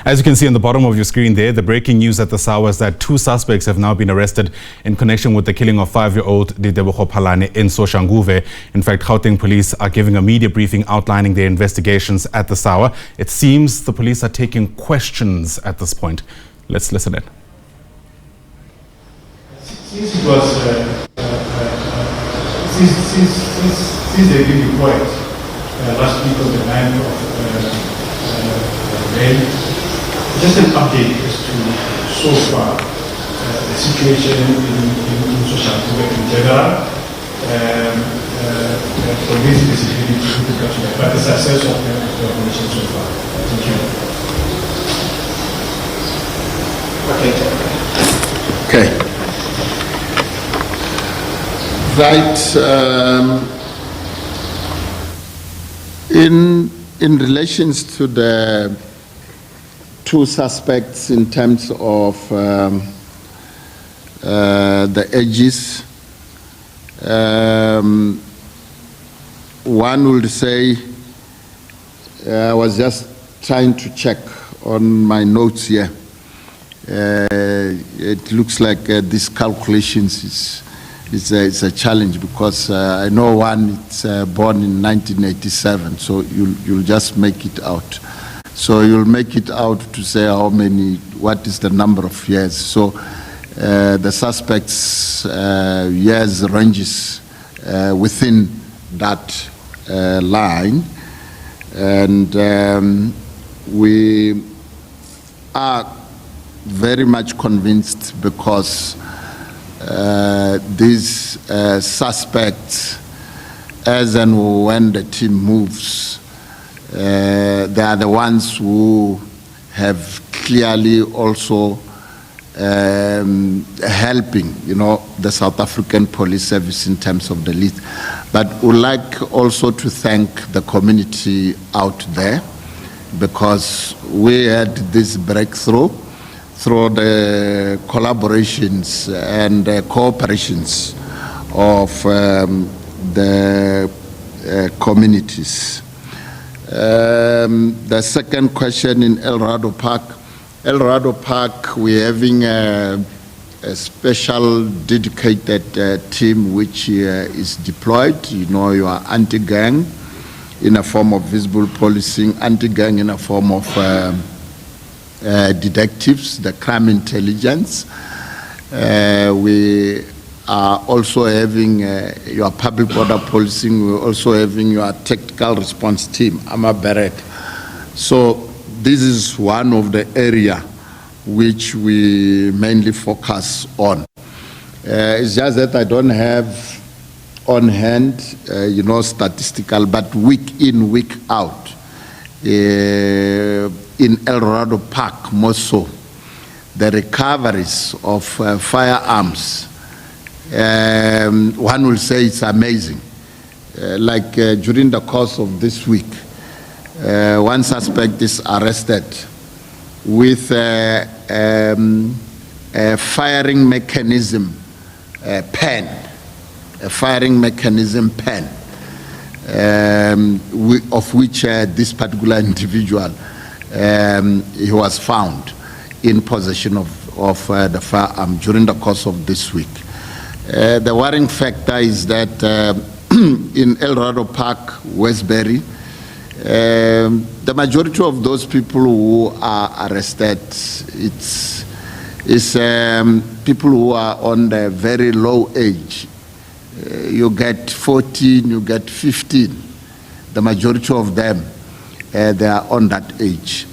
As you can see on the bottom of your screen there, the breaking news at the SAWA is that 2 suspects have now been arrested in connection with the killing of 5-year-old Ditebogo Phalane in Soshanguve. In fact, Gauteng police are giving a media briefing outlining their investigations at the SAWA. It seems the police are taking questions at this point. Let's listen in. Since it was since they've been deployed last week on the 9th of May, just an update as to so far the situation in Soshanguve in general, for this specifically, but the success of the operation so far. Thank you. Okay. Right. In relations to the 2 suspects in terms of the ages, one would say, I was just trying to check on my notes here. It looks like these calculations is a challenge, because I know one is born in 1987, so you'll just make it out. So you'll make it out to say how many, what is the number of years. So the suspects' years ranges within that line, and we are very much convinced, because these suspects, as and when the team moves, they are the ones who have clearly also helping, the South African Police Service in terms of the lead. But would like also to thank the community out there, because we had this breakthrough through the collaborations and cooperations of the communities. The second question in Eldorado Park. Eldorado Park, we're having a special dedicated team which is deployed. Your anti-gang in a form of visible policing, anti-gang in a form of detectives, the crime intelligence. We are also having your public order policing. We're also having your tactical response team, Beret. So this is one of the area which we mainly focus on. It's just that I don't have on hand, statistical, but week in, week out, in Eldorado Park, more so, the recoveries of firearms, one will say it's amazing. Like during the course of this week, one suspect is arrested with a firing mechanism pen, of which this particular individual, he was found in possession of the firearm during the course of this week. The worrying factor is that in Eldorado Park, Westbury, the majority of those people who are arrested, it's people who are on the very low age. You get 14, you get 15. The majority of them, they are on that age.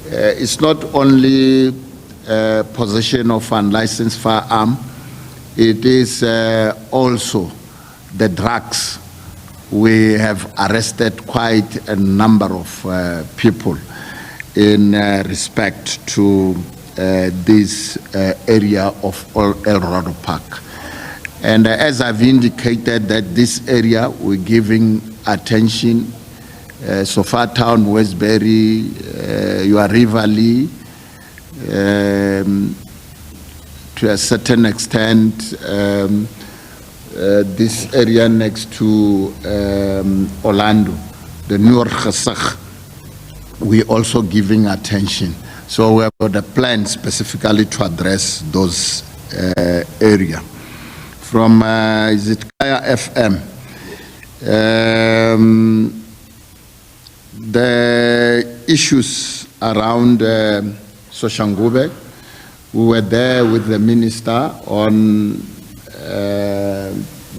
It's not only possession of unlicensed firearm, it is also the drugs. We have arrested quite a number of people in respect to this area of Eldorado Park. And as I've indicated, that this area we're giving attention, Sofa Town, Westbury, your Rivali, to a certain extent, this area next to Orlando, the Noor Gesag, we also giving attention. So we have got a plan specifically to address those areas. From is it Kaya FM? The issues around Soshanguve, we were there with the minister on,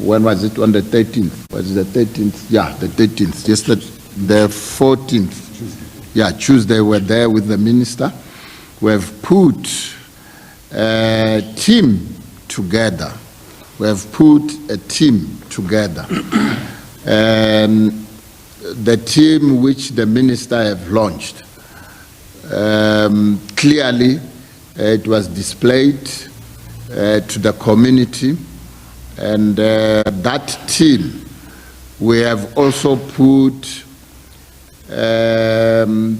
when was it, on the 13th? Was it the 13th? Yeah, the 13th, yesterday, the 14th. Yeah, Tuesday we were there with the minister. We have put a team together. We have put a team together. And the team which the minister have launched, clearly it was displayed to the community, and that team, we have also put an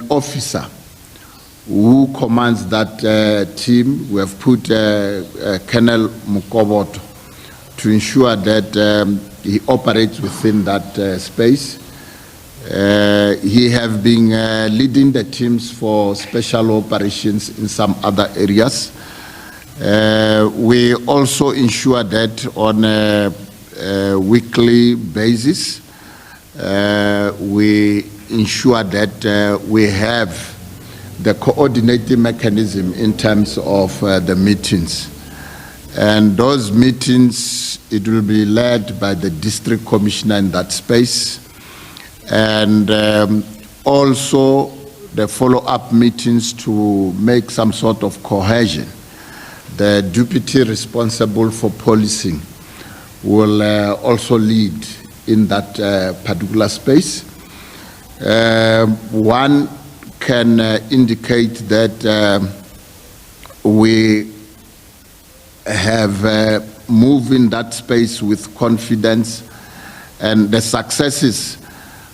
officer who commands that team. We have put Colonel Mukoboto to ensure that he operates within that space. He has been leading the teams for special operations in some other areas. We also ensure that on a weekly basis, we ensure that we have the coordinating mechanism in terms of the meetings. And those meetings, it will be led by the district commissioner in that space. And also the follow-up meetings to make some sort of cohesion. The deputy responsible for policing will also lead in that particular space. One can indicate that we have moved in that space with confidence, and the successes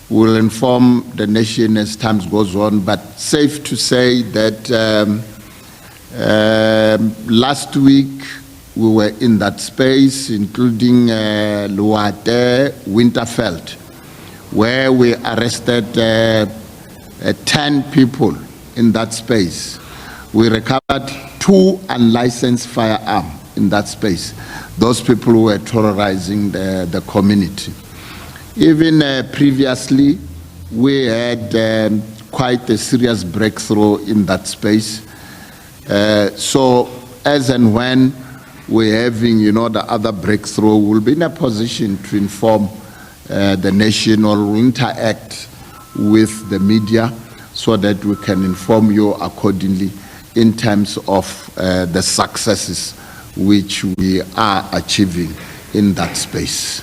will inform the nation as time goes on. But safe to say that last week we were in that space, including Luate, Winterfeld, where we arrested 10 people in that space. We recovered 2 unlicensed firearms in that space. Those people who were terrorizing the community. Even previously, we had quite a serious breakthrough in that space. So as and when we're having, the other breakthrough, we'll be in a position to inform the nation or interact with the media so that we can inform you accordingly in terms of the successes which we are achieving in that space.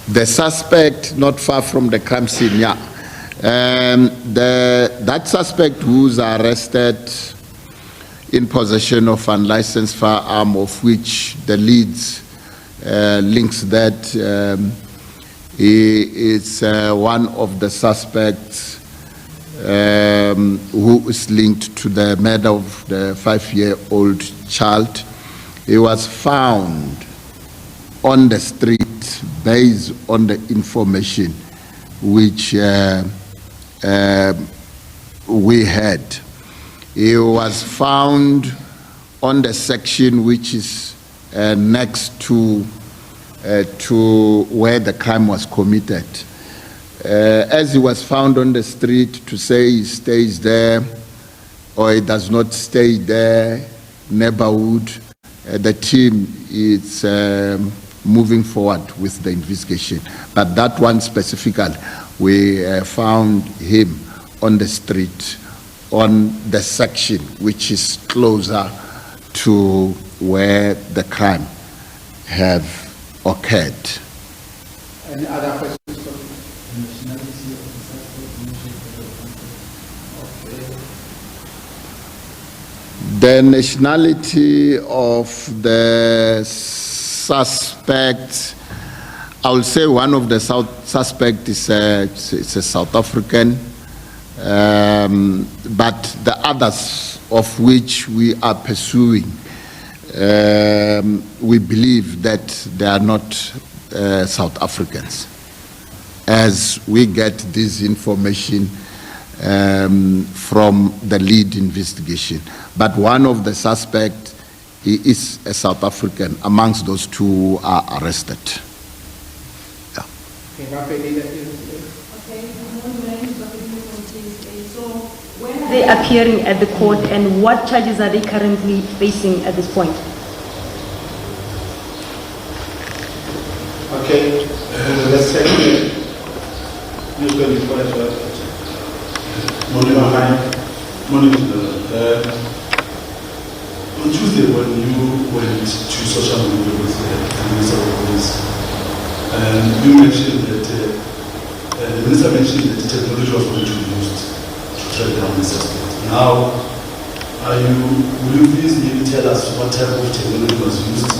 The suspect not far from the crime scene, yeah. That suspect who's arrested in possession of unlicensed firearm, of which the leads links that he is one of the suspects who is linked to the murder of the 5-year-old child. He was found on the street based on the information which we had. He was found on the section which is next to where the crime was committed. As he was found on the street, to say he stays there or he does not stay there, neighborhood, the team is moving forward with the investigation. But that one specifically, we found him on the street, on the section which is closer to where the crime have occurred. Any other questions for the nationality of the suspect? The nationality of the suspect, I will say one of the suspect is a South African, but the others of which we are pursuing, we believe that they are not South Africans. as we get this information from the lead investigation. But one of the suspects is a South African. Amongst those two who are arrested. Yeah. So when are they appearing at the court, and what charges are they currently facing at this point? Okay, let's say who's going to be quiet. Morning. On Tuesday, when you went to Soshanguve with the Minister of Police, you mentioned that the Minister mentioned that technology was going to be used to track down the suspect. Now, will you please maybe tell us what type of technology was used?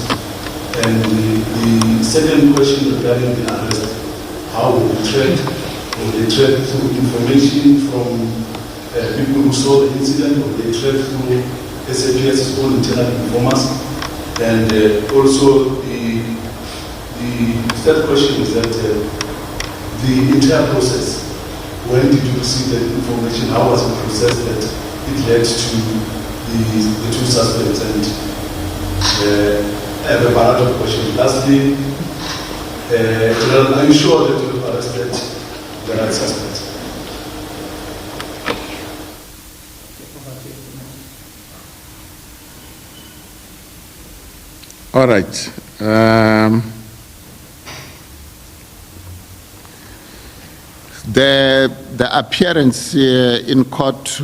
And the second question regarding the arrest, how will they track? Will they track through information from people who saw the incident, or they track through SAPS's own internal informers? And also the third question is that the entire process, when did you receive that information? How was it processed that it led to the two suspects? And I have a lot of questions. Lastly, are you sure that you have arrested the right suspect? All right. The appearance in court,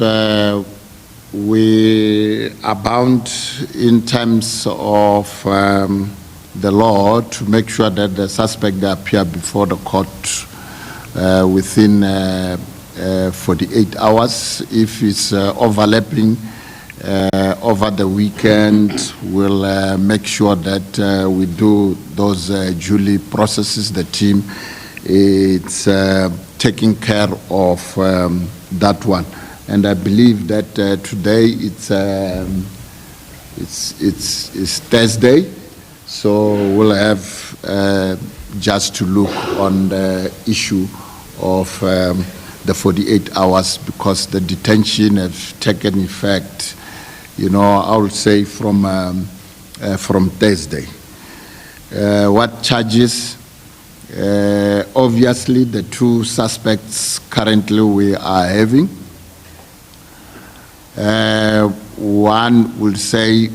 we are bound in terms of the law to make sure that the suspect appear before the court within 48 hours. If it's overlapping over the weekend, we'll make sure that we do those duly processes. The team it's taking care of that one, and I believe that today it's Thursday, so we'll have just to look on the issue of the 48 hours, because the detention have taken effect, I would say from Thursday. What charges? Obviously, the two suspects currently we are having. One will say,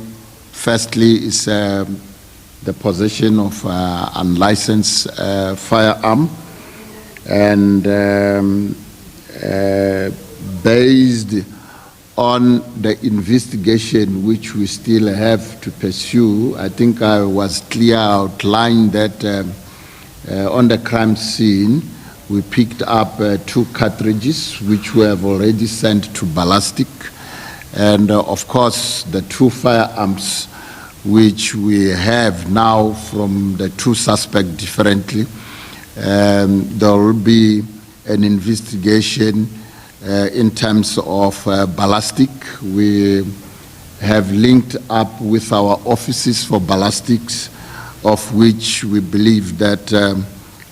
firstly, is the possession of unlicensed firearm, and based on the investigation which we still have to pursue, I think I was clear outlined that on the crime scene we picked up 2 cartridges which we have already sent to ballistic, and of course the 2 firearms which we have now from the 2 suspects differently. There will be an investigation in terms of ballistic. We have linked up with our offices for ballistics, of which we believe that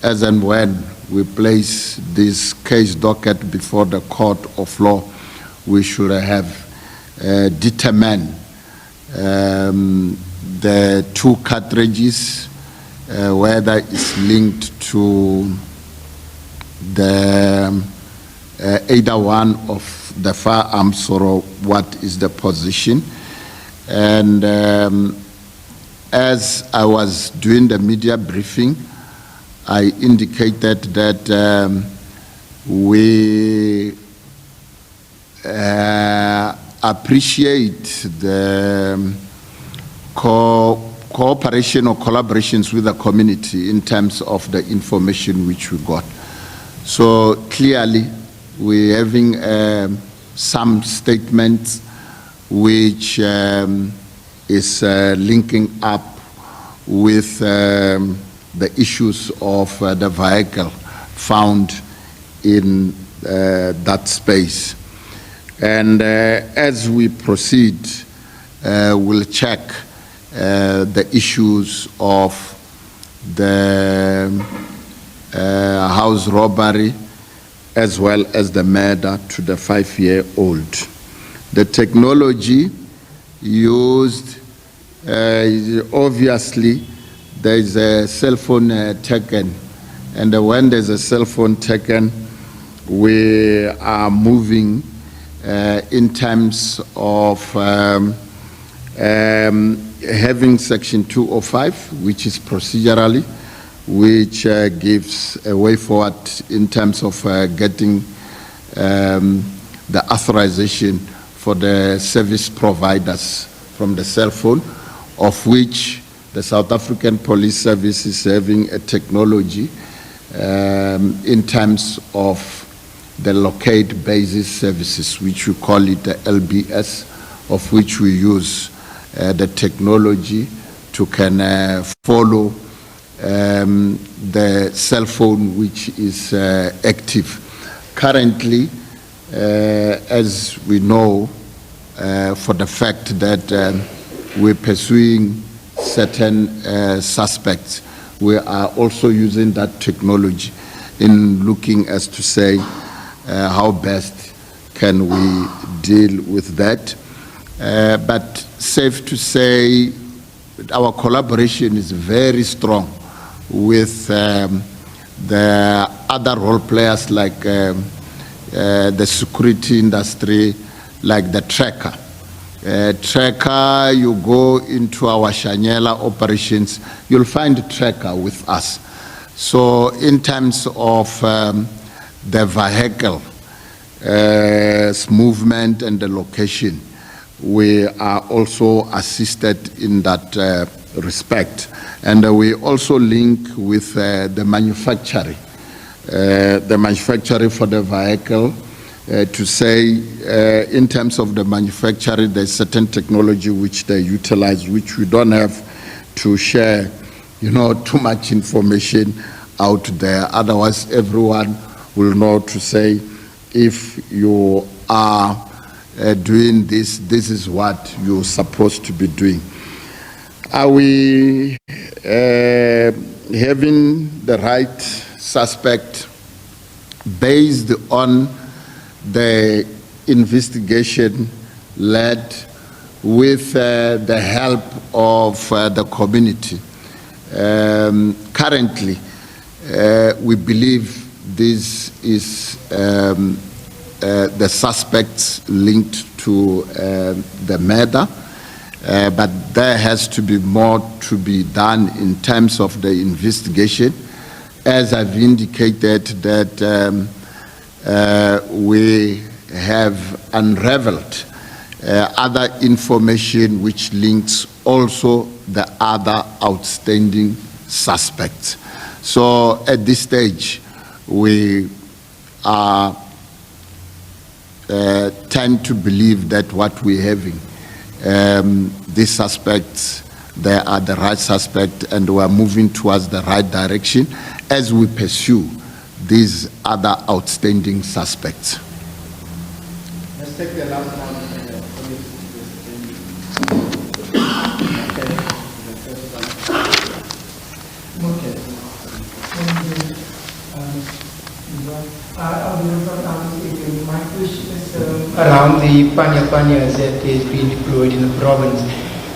as and when we place this case docket before the court of law, we should have determined the 2 cartridges, whether it's linked to the either one of the firearms or what is the position. And as I was doing the media briefing, I indicated that we appreciate the cooperation or collaborations with the community in terms of the information which we got. So clearly, we're having some statements which is linking up with the issues of the vehicle found in that space. And as we proceed, we'll check the issues of the house robbery, as well as the murder to the 5-year-old. The technology used, obviously, there is a cell phone taken, and when there's a cell phone taken, we are moving in terms of having Section 205, which is procedurally, which gives a way forward in terms of getting the authorization for the service providers from the cell phone, of which the South African Police Service is having a technology in terms of the locate basis services, which we call it the LBS, of which we use the technology to can follow the cell phone which is active. Currently, as we know, for the fact that we're pursuing certain suspects, we are also using that technology in looking as to say how best can we deal with that. But safe to say, our collaboration is very strong with the other role players like the security industry, like the tracker. Tracker, you go into our Shanyela operations, you'll find a tracker with us. So in terms of the vehicle movement and the location, we are also assisted in that respect. And we also link with the manufacturing for the vehicle, to say in terms of the manufacturing, there's certain technology which they utilize, which we don't have to share, too much information out there. Otherwise, everyone will know to say, if you are doing this, this is what you're supposed to be doing. Are we having the right suspect based on the investigation led with the help of the community? Currently, we believe this is the suspects linked to the murder, but there has to be more to be done in terms of the investigation. As I've indicated that we have unraveled other information which links also the other outstanding suspects. So at this stage, we are tend to believe that what we're having, these suspects, they are the right suspect, and we are moving towards the right direction as we pursue these other outstanding suspects. Let's take the last one. Okay. My question is around the panyas that is being deployed in the province.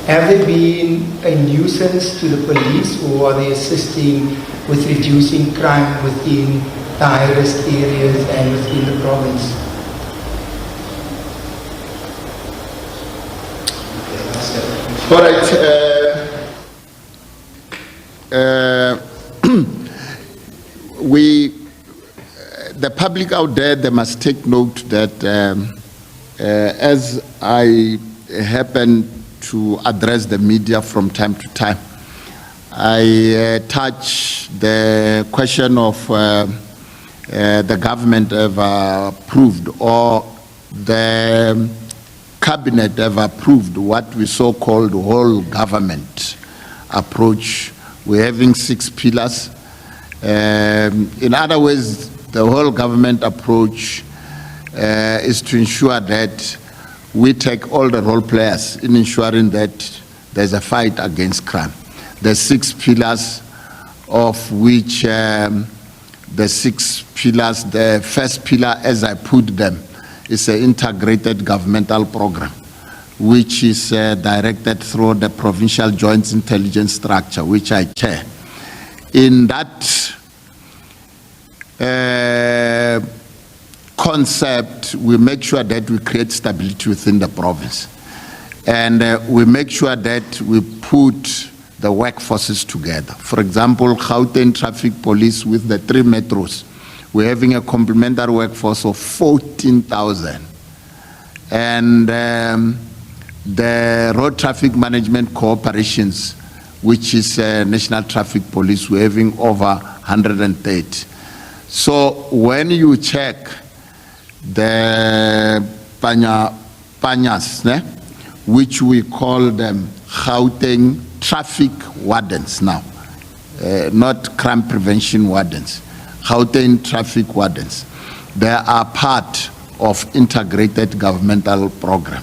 Have they been a nuisance to the police, or are they assisting with reducing crime within the high-risk areas and within the province? All right. The public out there, they must take note that as I happen to address the media from time to time, I touch the question of the government ever approved, or the cabinet ever approved what we so-called whole government approach. We're having 6 pillars. In other words, the whole government approach is to ensure that we take all the role players in ensuring that there's a fight against crime. There's 6 pillars, of which the 6 pillars. The first pillar, as I put them, is an integrated governmental program, which is directed through the Provincial Joint Intelligence Structure, which I chair. In that concept, we make sure that we create stability within the province. And we make sure that we put the workforces together. For example, Gauteng Traffic Police with the 3 metros, we're having a complementary workforce of 14,000. And the Road Traffic Management Corporations, which is National Traffic Police, we're having over 130. So when you check the Panyas, which we call them Gauteng traffic wardens now, not crime prevention wardens, Gauteng traffic wardens. They are part of integrated governmental program.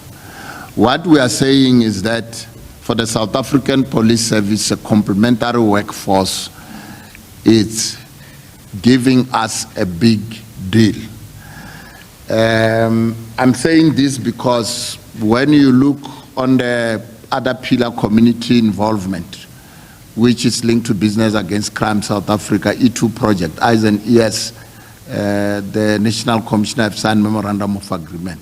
What we are saying is that for the South African Police Service, a complementary workforce is giving us a big deal. I'm saying this because when you look on the other pillar, community involvement, which is linked to Business Against Crime South Africa, E2 project, eyes and ears, the National Commissioner have signed memorandum of agreement.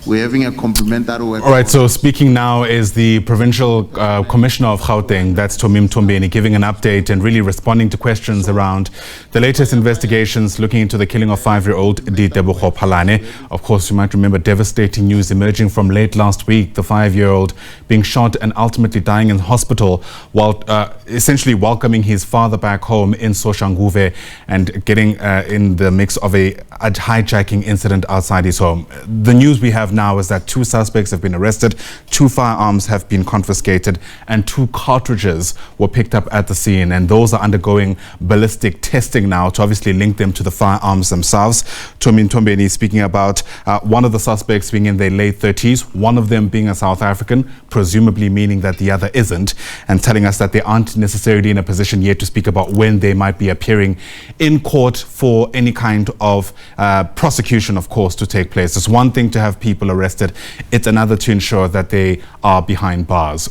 We're having a complementary work. All right, so speaking now is the Provincial Commissioner of Gauteng, that's Mthombeni, giving an update and really responding to questions around the latest investigations looking into the killing of 5-year-old Ditebogo Phalane. Of course, you might remember devastating news emerging from late last week, the 5-year-old being shot and ultimately dying in hospital while essentially welcoming his father back home in Soshanguve and getting in the mix of a hijacking incident outside his home. The news we have now is that 2 suspects have been arrested, 2 firearms have been confiscated, and 2 cartridges were picked up at the scene. And those are undergoing ballistic testing now to obviously link them to the firearms themselves. Mthombeni speaking about one of the suspects being in their late 30s, one of them being a South African, presumably meaning that the other isn't, and telling us that they aren't necessarily in a position yet to speak about when they might be appearing in court for any kind of prosecution, of course, to take place. It's one thing to have people arrested, it's another to ensure that they are behind bars.